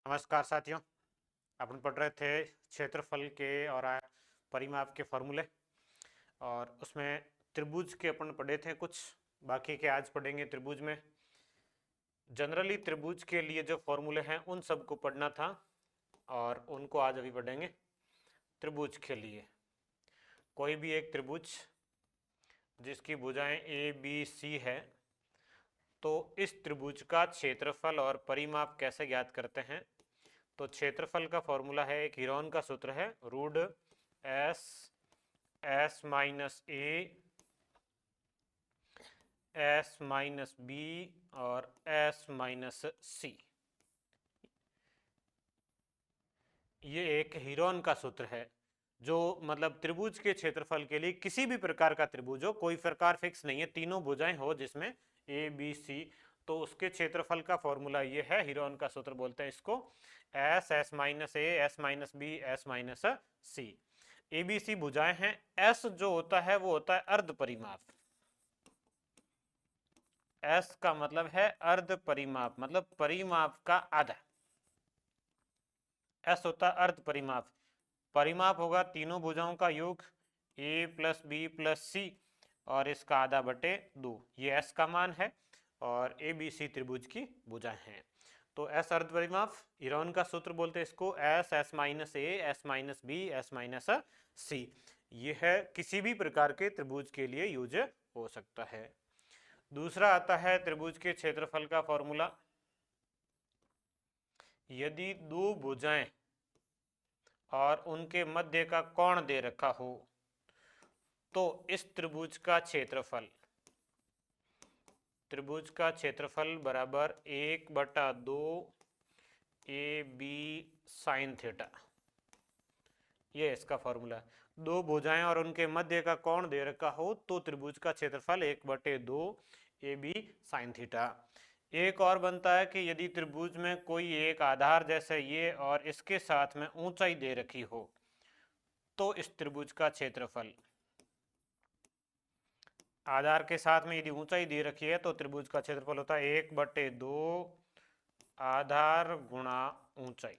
नमस्कार साथियों। अपन पढ़ रहे थे क्षेत्रफल के और परिमाप के फॉर्मूले, और उसमें त्रिभुज के अपन पढ़े थे कुछ, बाकी के आज पढ़ेंगे त्रिभुज में। जनरली त्रिभुज के लिए जो फॉर्मूले हैं उन सबको पढ़ना था, और उनको आज अभी पढ़ेंगे। त्रिभुज के लिए कोई भी एक त्रिभुज जिसकी भुजाएं ए बी सी है, तो इस त्रिभुज का क्षेत्रफल और परिमाप कैसे ज्ञात करते हैं। तो क्षेत्रफल का फॉर्मूला है, एक हीरोन का सूत्र है, root S S minus S minus B और एस माइनस सी। ये एक हीरोन का सूत्र है जो मतलब त्रिभुज के क्षेत्रफल के लिए, किसी भी प्रकार का त्रिभुज हो, कोई प्रकार फिक्स नहीं है, तीनों भुजाएं हो जिसमें ए बी सी, तो उसके क्षेत्रफल का फॉर्मूला ये है, हीरोन का सूत्र बोलते हैं इसको, S S minus S minus B S minus C. A B C भुजाएं हैं, एस जो होता है वो होता है अर्ध परिमाप। एस का मतलब है अर्ध परिमाप, मतलब परिमाप का आधा। एस होता है अर्ध परिमाप। परिमाप होगा तीनों भुजाओं का योग, ए प्लस बी प्लस सी, और इसका आधा बटे 2, ये एस का मान है, और ए बी सी त्रिभुज की भुजाएं हैं। तो एस अर्ध परिमाप, हीरोन का सूत्र बोलते हैं इसको, S S minus S minus B S minus C. ये है किसी भी प्रकार के त्रिभुज के लिए यूज हो सकता है। दूसरा आता है त्रिभुज के क्षेत्रफल का फॉर्मूला। यदि दो भुजाएं और उनके मध्य का कोण दे रखा हो, तो इस त्रिभुज का क्षेत्रफल बराबर 1/2 ए बी साइन थीटा। ये इसका फॉर्मूला। दो भुजाएं और उनके मध्य का कोण दे रखा हो तो त्रिभुज का क्षेत्रफल 1/2 ए बी साइन थीटा। एक और बनता है कि यदि त्रिभुज में कोई एक आधार जैसे ये और इसके साथ में ऊंचाई दे रखी हो, तो इस त्रिभुज का क्षेत्रफल, आधार के साथ में यदि ऊंचाई दे रखी है तो त्रिभुज का क्षेत्रफल होता है 1/2 आधार गुणा ऊंचाई।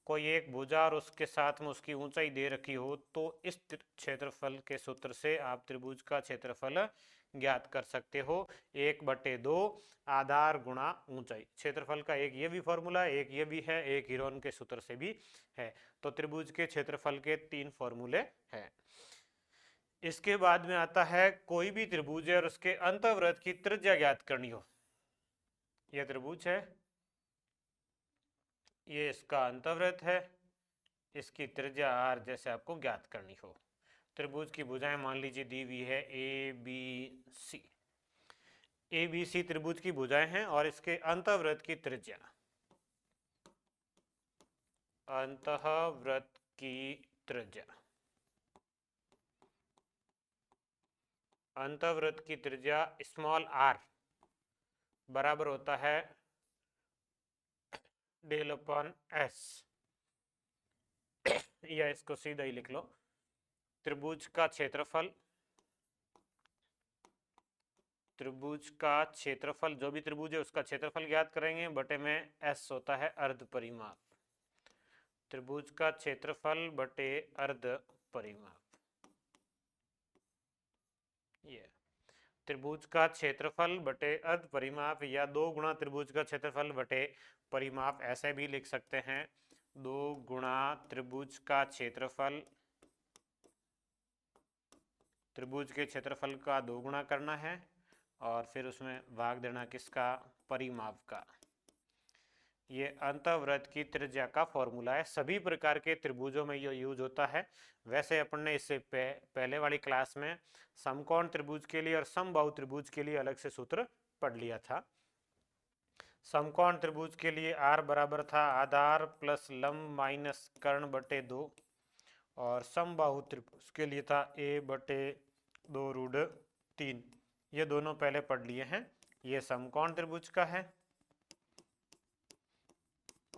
कोई एक भुजा और उसके साथ में उसकी ऊंचाई दे रखी हो, तो इस क्षेत्रफल के सूत्र से आप त्रिभुज का क्षेत्रफल ज्ञात कर सकते हो, 1/2 आधार गुणा ऊंचाई। क्षेत्रफल का एक ये भी फॉर्मूला, एक ये भी है, एक हीरोन के सूत्र से भी है। तो त्रिभुज के क्षेत्रफल के 3 फॉर्मूले हैं। इसके बाद में आता है कोई भी त्रिभुज है और उसके अंतःवृत्त की त्रिज्या ज्ञात करनी हो। यह त्रिभुज है, ये इसका अंतःवृत्त है, इसकी त्रिज्या आर जैसे आपको ज्ञात करनी हो। त्रिभुज की भुजाएं मान लीजिए दी हुई है ए बी सी। ए बी सी त्रिभुज की भुजाएं हैं और इसके अंतःवृत्त की त्रिज्या, अंतःवृत्त की त्रिज्या, अंतःवृत्त की त्रिज्या स्मॉल आर बराबर होता है डेल अपॉन एस, या इसको सीधा ही लिख लो, त्रिभुज का क्षेत्रफल, त्रिभुज का क्षेत्रफल, जो भी त्रिभुज है उसका क्षेत्रफल ज्ञात करेंगे, बटे में एस होता है अर्ध परिमाप। त्रिभुज का क्षेत्रफल बटे अर्ध परिमाप। ये त्रिभुज का क्षेत्रफल बटे अर्ध परिमाप, या 2 गुणा त्रिभुज का क्षेत्रफल बटे परिमाप, ऐसे भी लिख सकते हैं। 2 गुणा त्रिभुज का क्षेत्रफल, त्रिभुज के क्षेत्रफल का 2 गुणा करना है और फिर उसमें भाग देना किसका, परिमाप का। ये अंतःवृत्त की त्रिज्या का फॉर्मूला है। सभी प्रकार के त्रिभुजों में ये यूज होता है। वैसे अपन ने इससे पहले वाली क्लास में समकोण त्रिभुज के लिए और समबाहु त्रिभुज के लिए अलग से सूत्र पढ़ लिया था। समकोण त्रिभुज के लिए आर बराबर था आधार प्लस लंब माइनस कर्ण बटे 2, और समबाहु त्रिभुज के लिए था ए बटे 2√3। ये दोनों पहले पढ़ लिए हैं। ये समकोण त्रिभुज का है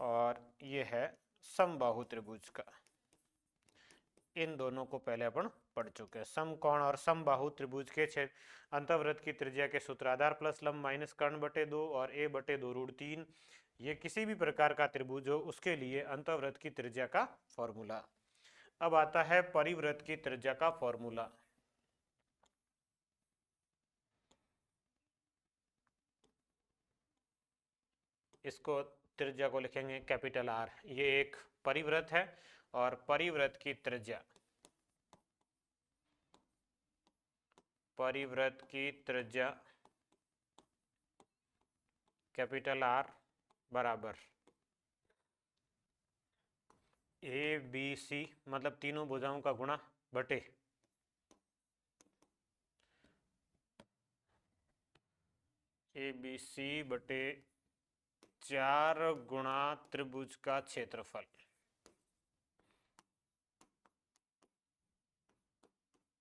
और ये है समबाहु त्रिभुज का। इन दोनों को पहले अपन पढ़ चुके हैं। समकोण और समबाहु त्रिभुज के अंतःवृत्त की त्रिज्या के सूत्र आधार प्लस लंब माइनस कर्ण बटे 2 और ए बटे 2√3। ये किसी भी प्रकार का त्रिभुज हो उसके लिए अंतःवृत्त की त्रिज्या का फॉर्मूला। अब आता है परिवृत्त की त्रिज्या का फॉर्मूला। इसको त्रिज्या को लिखेंगे कैपिटल आर। ये एक परिवृत्त है और परिवृत्त की त्रिज्या, परिवृत्त की त्रिज्या कैपिटल आर बराबर ए बी सी, मतलब तीनों भुजाओं का गुणा बटे ए बी सी बटे 4 गुणा त्रिभुज का क्षेत्रफल।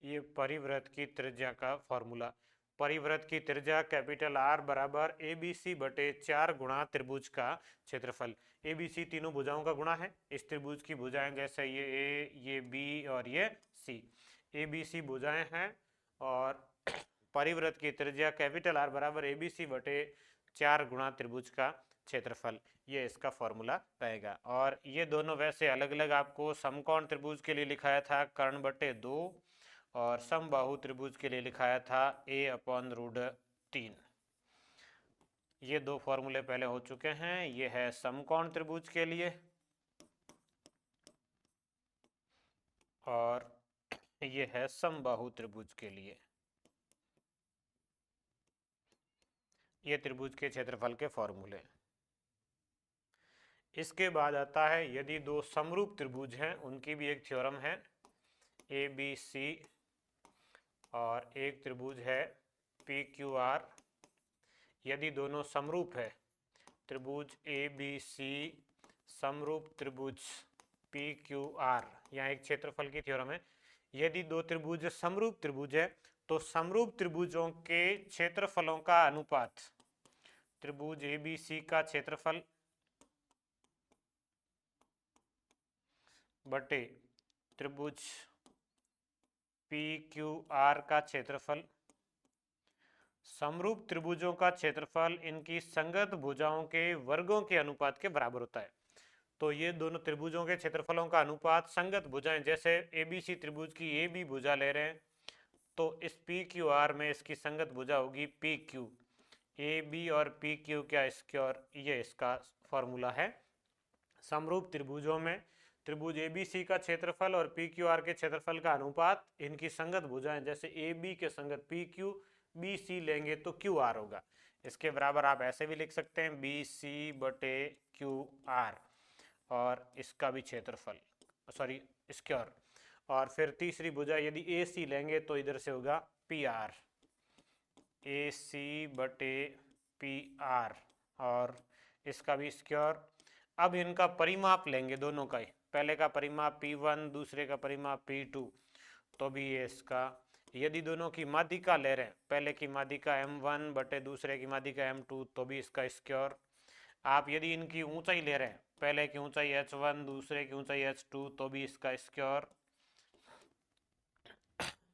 ये परिवृत्त की त्रिज्या का फॉर्मूला। परिवृत्त की त्रिज्या कैपिटल आर बराबर ए बी सी बटे 4 गुणा त्रिभुज का क्षेत्रफल। ए बी सी तीनों भुजाओं का गुणा है। इस त्रिभुज की भुजाएं जैसे ये ए, ये बी और ये सी, ए बी सी भुजाएं हैं। और परिवृत्त की त्रिज्या कैपिटल आर बराबर ए बी सी बटे 4 गुणा त्रिभुज का क्षेत्रफल, ये इसका फॉर्मूला रहेगा। और ये दोनों वैसे अलग अलग आपको समकोण त्रिभुज के लिए लिखाया था कर्ण बटे 2, और समबाहु त्रिभुज के लिए लिखाया था a/√3। ये दो फॉर्मूले पहले हो चुके हैं। ये है समकोण त्रिभुज के लिए और ये है समबाहु त्रिभुज के लिए। ये त्रिभुज के क्षेत्रफल के फॉर्मूले। इसके बाद आता है यदि दो समरूप त्रिभुज हैं, उनकी भी एक थ्योरम है। ए बी सी और एक त्रिभुज है पी क्यू आर। यदि दोनों समरूप है, त्रिभुज ए बी सी समरूप त्रिभुज पी क्यू आर, यहाँ एक क्षेत्रफल की थ्योरम है। यदि दो त्रिभुज समरूप त्रिभुज है तो समरूप त्रिभुजों के क्षेत्रफलों का अनुपात, त्रिभुज ए बी सी का क्षेत्रफल बटे त्रिभुज पी क्यू आर का क्षेत्रफल, समरूप त्रिभुजों का क्षेत्रफल इनकी संगत भुजाओं के वर्गों के अनुपात के बराबर होता है। तो ये दोनों त्रिभुजों के क्षेत्रफलों का अनुपात संगत भुजाएं, जैसे ए बी सी त्रिभुज की ए बी भुजा ले रहे हैं तो इस पी क्यू आर में इसकी संगत भुजा होगी पी क्यू। ए बी और पी क्यू क्या स्क्वायर, ये इसका फॉर्मूला है। समरूप त्रिभुजों में त्रिभुज ए बी सी का क्षेत्रफल और पी क्यू आर के क्षेत्रफल का अनुपात इनकी संगत भुजाएं, जैसे ए बी के संगत पी क्यू, बी सी लेंगे तो क्यू आर होगा। इसके बराबर आप ऐसे भी लिख सकते हैं बी सी बटे क्यू आर और इसका भी क्षेत्रफल, सॉरी स्क्वायर। और फिर तीसरी भुजा यदि ए सी लेंगे तो इधर से होगा पी आर, ए सी बटे पी आर और इसका भी स्क्वायर। अब इनका परिमाप लेंगे दोनों का ही, पहले का परिमाप P1 दूसरे का परिमाप P2, तो भी ये इसका। यदि दोनों की माध्यिका ले रहे हैं, पहले की माध्यिका M1 बटे दूसरे की माध्यिका M2, तो भी इसका स्क्वायर। आप यदि इनकी ऊंचाई ले रहे हैं, पहले की ऊंचाई H1 दूसरे की ऊंचाई H2, तो भी इसका स्क्वायर।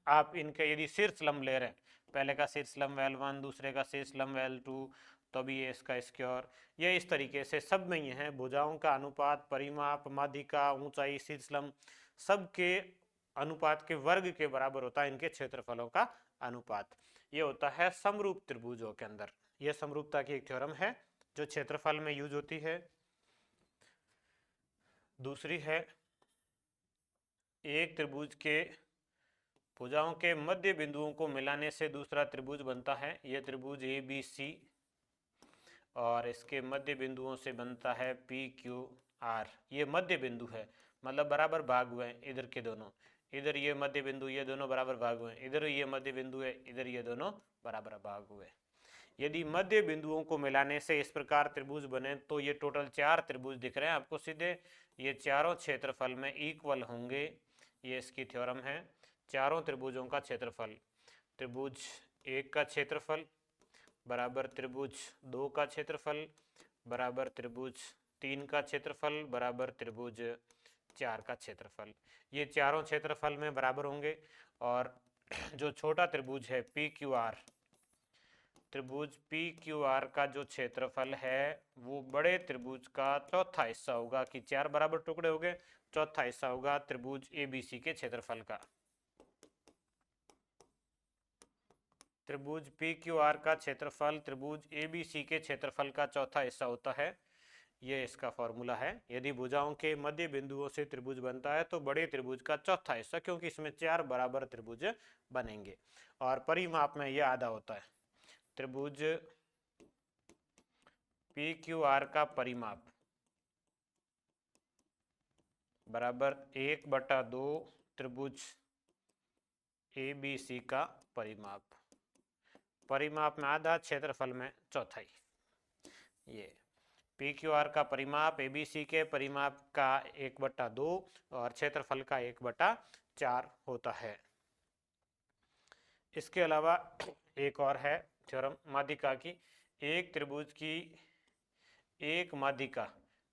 आप इनके यदि शीर्ष लंब ले रहे हैं, पहले का शीर्ष लंब L1 दूसरे का शीर्ष लंब L2, तो भी ये इसका स्क्वायर। ये इस तरीके से सब में ये है भुजाओं का अनुपात, परिमाप, माध्यिका, ऊंचाई, शीर्ष लंब, सबके अनुपात के वर्ग के बराबर होता है इनके क्षेत्रफलों का अनुपात। ये होता है समरूप त्रिभुजों के अंदर। ये समरूपता की एक थ्योरम है जो क्षेत्रफल में यूज होती है। दूसरी है एक त्रिभुज के भुजाओं के मध्य बिंदुओं को मिलाने से दूसरा त्रिभुज बनता है। यह त्रिभुज ए बी सी और इसके मध्य बिंदुओं से बनता है पी क्यू आर। ये मध्य बिंदु है, मतलब बराबर भाग हुए हैं इधर के दोनों, इधर ये मध्य बिंदु, ये दोनों बराबर भाग हुए, इधर ये मध्य बिंदु है, इधर ये दोनों बराबर भाग हुए। यदि मध्य बिंदुओं को मिलाने से इस प्रकार त्रिभुज बने तो ये टोटल 4 त्रिभुज दिख रहे हैं आपको सीधे। ये चारों क्षेत्रफल में इक्वल होंगे, ये इसकी थ्योरम है। चारों त्रिभुजों का क्षेत्रफल, त्रिभुज 1 का क्षेत्रफल बराबर त्रिभुज 2 का क्षेत्रफल बराबर त्रिभुज 3 का क्षेत्रफल बराबर त्रिभुज 4 का क्षेत्रफल। ये चारों क्षेत्रफल में बराबर होंगे। और जो छोटा त्रिभुज है पी क्यू आर, त्रिभुज पी क्यू आर का जो क्षेत्रफल है वो बड़े त्रिभुज का चौथा हिस्सा होगा कि 4 बराबर टुकड़े हो गए, चौथा हिस्सा होगा त्रिभुज एबीसी के क्षेत्रफल का। त्रिभुज पी क्यू आर का क्षेत्रफल त्रिभुज एबीसी के क्षेत्रफल का चौथा हिस्सा होता है। ये इसका फॉर्मूला है। यदि भुजाओं के मध्य बिंदुओं से त्रिभुज बनता है तो बड़े त्रिभुज का चौथा हिस्सा, क्योंकि इसमें 4 बराबर त्रिभुज बनेंगे और परिमाप में यह आधा होता है। त्रिभुज पी क्यू आर का परिमाप बराबर 1/2 त्रिभुज ए बी सी का परिमाप। परिमाप में आधा, क्षेत्रफल में चौथाई। ये पी क्यू आर का परिमाप ए बी सी के परिमाप का 1/2 और क्षेत्रफल का 1/4 होता है। इसके अलावा एक और है थ्योरम माध्यिका की। एक त्रिभुज की एक माध्यिका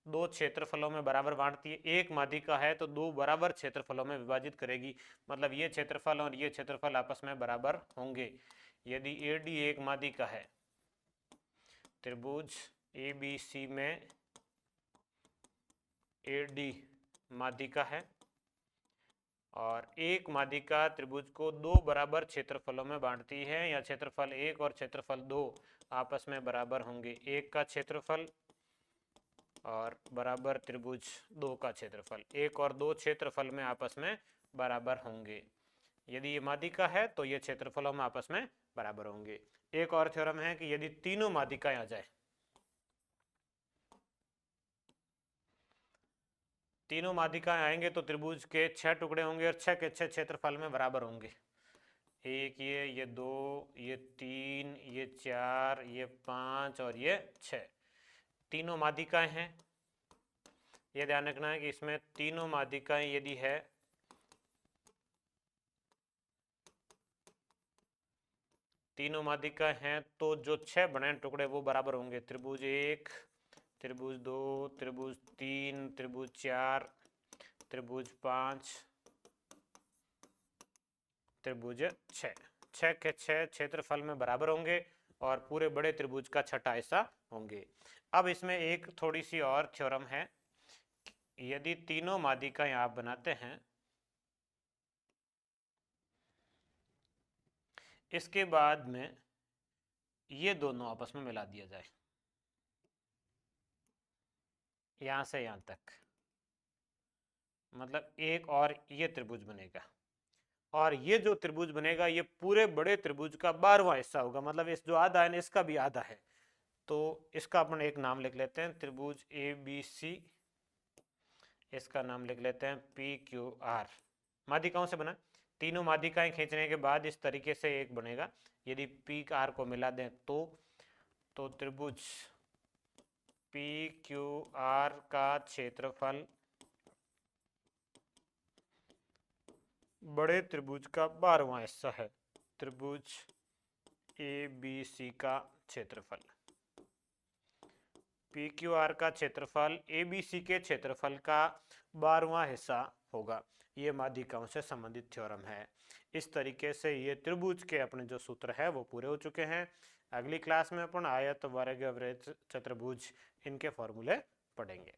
दो क्षेत्रफलों में बराबर बांटती है। एक माध्यिका है तो दो बराबर क्षेत्रफलों में विभाजित करेगी, मतलब ये क्षेत्रफल और ये क्षेत्रफल आपस में बराबर होंगे। यदि ए डी एक माध्यिका है, त्रिभुज ए बी सी में ए डी माध्यिका है और एक माध्यिका त्रिभुज को दो बराबर क्षेत्रफलों में बांटती है, या क्षेत्रफल 1 और क्षेत्रफल 2 आपस में बराबर होंगे। एक का क्षेत्रफल और बराबर त्रिभुज 2 का क्षेत्रफल, 1 और 2 क्षेत्रफल में आपस में बराबर होंगे। यदि ये माध्यिका है तो ये क्षेत्रफलों में आपस में बराबर होंगे। एक और थ्योरम है कि यदि तीनों माध्यिकाएं आ जाए, तीनों माध्यिकाएं आएंगे तो त्रिभुज के 6 टुकड़े होंगे और 6 के 6 क्षेत्रफल में बराबर होंगे। एक ये 2, ये 3, ये 4, ये 5 और ये 6 तीनों माध्यिकाएं हैं। ये ध्यान रखना है कि इसमें तीनों माध्यिकाएं यदि है तीनों माध्यिकाएं हैं तो जो 6 बने टुकड़े वो बराबर होंगे। त्रिभुज 1, त्रिभुज 2, त्रिभुज 3, त्रिभुज 4, त्रिभुज 5, त्रिभुज 6, 6 के 6 क्षेत्रफल में बराबर होंगे और पूरे बड़े त्रिभुज का छठा हिस्सा होंगे। अब इसमें एक थोड़ी सी और थ्योरम है। यदि तीनों माध्यिकाएं आप बनाते हैं, इसके बाद में ये दोनों आपस में मिला दिया जाए, यहां से यहां तक, मतलब एक और ये त्रिभुज बनेगा और ये जो त्रिभुज बनेगा ये पूरे बड़े त्रिभुज का 12वां हिस्सा होगा, मतलब इस जो आधा है ना इसका भी आधा है। तो इसका अपन एक नाम लिख लेते हैं त्रिभुज ए बी सी, इसका नाम लिख लेते हैं पी क्यू आर। माध्यिकाओं से बना, तीनों माध्यिकाएं खींचने के बाद इस तरीके से एक बनेगा। यदि पी आर को मिला दें तो त्रिभुज पी क्यू आर का क्षेत्रफल बड़े त्रिभुज का 12वां हिस्सा है, त्रिभुज ए बी सी का क्षेत्रफल। पी क्यू आर का क्षेत्रफल ए बी सी के क्षेत्रफल का 12वां हिस्सा होगा। ये माध्यिकाओं से संबंधित थ्योरम है। इस तरीके से ये त्रिभुज के अपने जो सूत्र है वो पूरे हो चुके हैं। अगली क्लास में अपन आयत, वर्ग, वृत्त, चतुर्भुज इनके फॉर्मूले पढ़ेंगे।